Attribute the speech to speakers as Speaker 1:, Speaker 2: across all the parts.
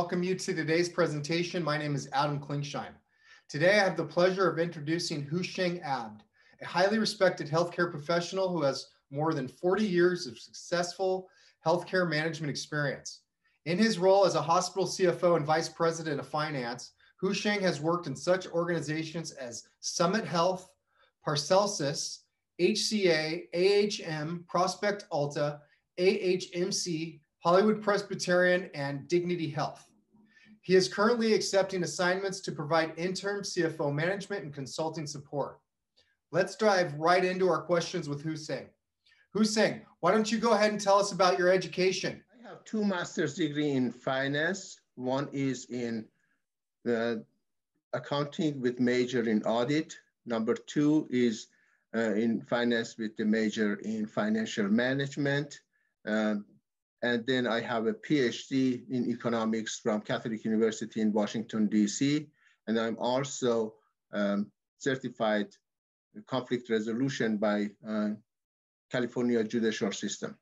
Speaker 1: welcome you to today's presentation. My name is Adam Klingsheim. Today, I have the pleasure of introducing Houshang Abd, a highly respected healthcare professional who has more than 40 years of successful healthcare management experience. In his role as a hospital CFO and Vice President of Finance, Houshang has worked in such organizations as Summit Health, Paracelsus, HCA, AHM, Prospect Alta, AHMC, Hollywood Presbyterian, and Dignity Health. He is currently accepting assignments to provide interim CFO management and consulting support. Let's dive right into our questions with Houshang. Houshang, why don't you go ahead and tell us about your education?
Speaker 2: I have 2 master's degrees in finance. One is in accounting with major in audit. Number 2 is in finance with the major in financial management. And then I have a PhD in economics from Catholic University in Washington, D.C. And I'm also certified conflict resolution by California Judicial System.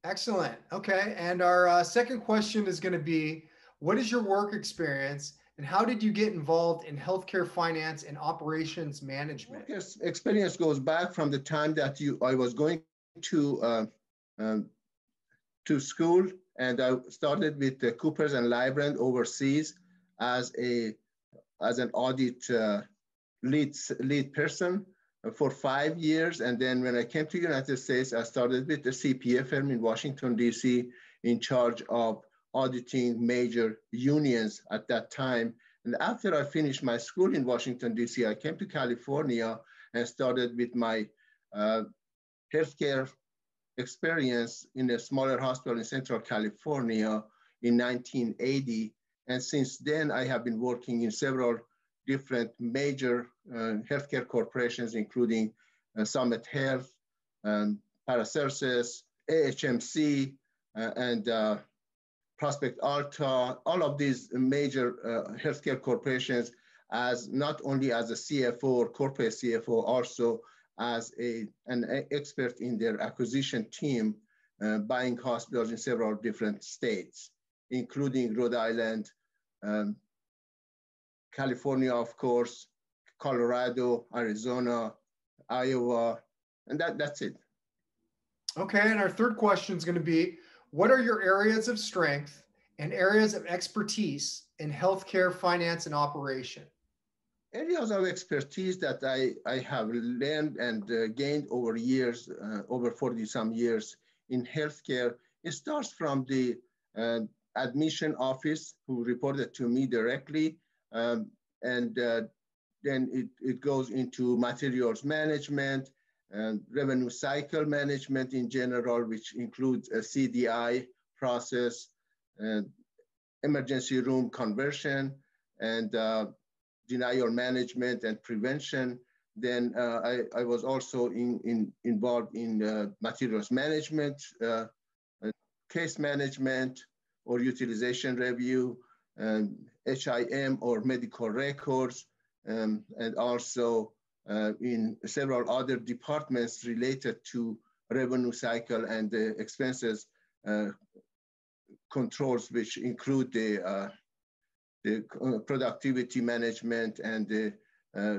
Speaker 1: Excellent. Okay. And our second question is going to be, what is your work experience and how did you get involved in healthcare finance and operations management?
Speaker 2: Work experience goes back from the time that I was going to school, and I started with the Coopers and Lybrand overseas as an audit lead person for 5 years. And then when I came to the United States, I started with the CPA firm in Washington, D.C., in charge of auditing major unions at that time. And after I finished my school in Washington, D.C., I came to California and started with my healthcare experience in a smaller hospital in Central California in 1980. And since then, I have been working in several different major healthcare corporations, including Summit Health, Paracelsus, AHMC, and Prospect Alta, all of these major healthcare corporations, as not only as a CFO or corporate CFO, also as an expert in their acquisition team, buying hospitals in several different states, including Rhode Island, California, of course, Colorado, Arizona, Iowa, and that's it.
Speaker 1: Okay, and our third question is going to be, what are your areas of strength and areas of expertise in healthcare finance and operation?
Speaker 2: Areas of expertise that I have learned and gained over years, over 40 some years in healthcare, it starts from the admission office who reported to me directly. And then it goes into materials management and revenue cycle management in general, which includes a CDI process, and emergency room conversion, and denial management and prevention. Then I was also involved in materials management, case management or utilization review, HIM or medical records, and also in several other departments related to revenue cycle and the expenses controls, which include the productivity management and the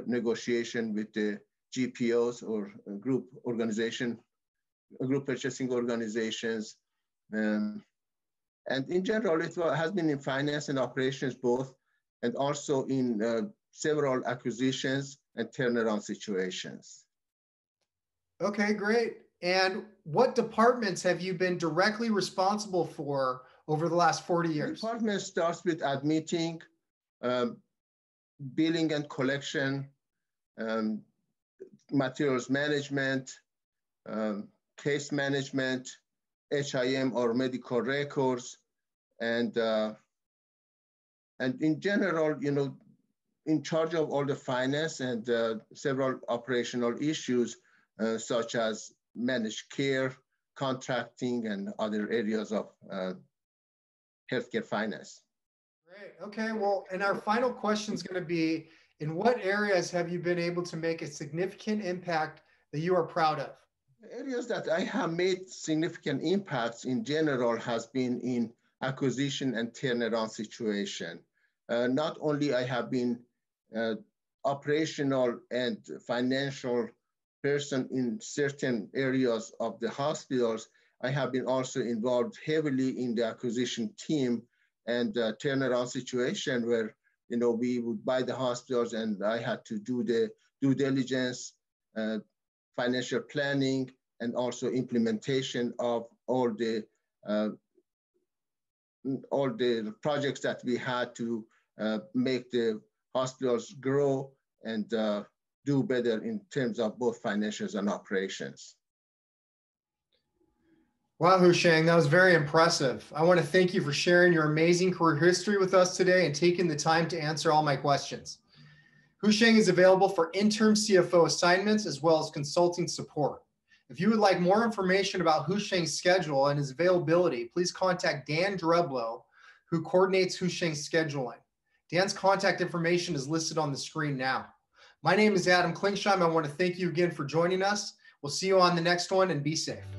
Speaker 2: negotiation with the GPOs or group purchasing organizations. And in general, it has been in finance and operations both, and also in several acquisitions and turnaround situations.
Speaker 1: Okay, great. And what departments have you been directly responsible for over the last 40 years?
Speaker 2: The department starts with admitting, billing and collection, materials management, case management, HIM or medical records, and in general, in charge of all the finance and several operational issues, such as managed care, contracting, and other areas of healthcare finance.
Speaker 1: Great. Okay. Well, and our final question is going to be, in what areas have you been able to make a significant impact that you are proud of?
Speaker 2: The areas that I have made significant impacts in general has been in acquisition and turnaround situation. Not only I have been operational and financial person in certain areas of the hospitals, I have been also involved heavily in the acquisition team and turnaround situation where we would buy the hospitals and I had to do the due diligence, financial planning, and also implementation of all the projects that we had to make the hospitals grow and do better in terms of both financials and operations.
Speaker 1: Wow, Houshang, that was very impressive. I want to thank you for sharing your amazing career history with us today and taking the time to answer all my questions. Houshang is available for interim CFO assignments as well as consulting support. If you would like more information about Houshang's schedule and his availability, please contact Dan Dreblow, who coordinates Houshang's scheduling. Dan's contact information is listed on the screen now. My name is Adam Klingsheim. I want to thank you again for joining us. We'll see you on the next one and be safe.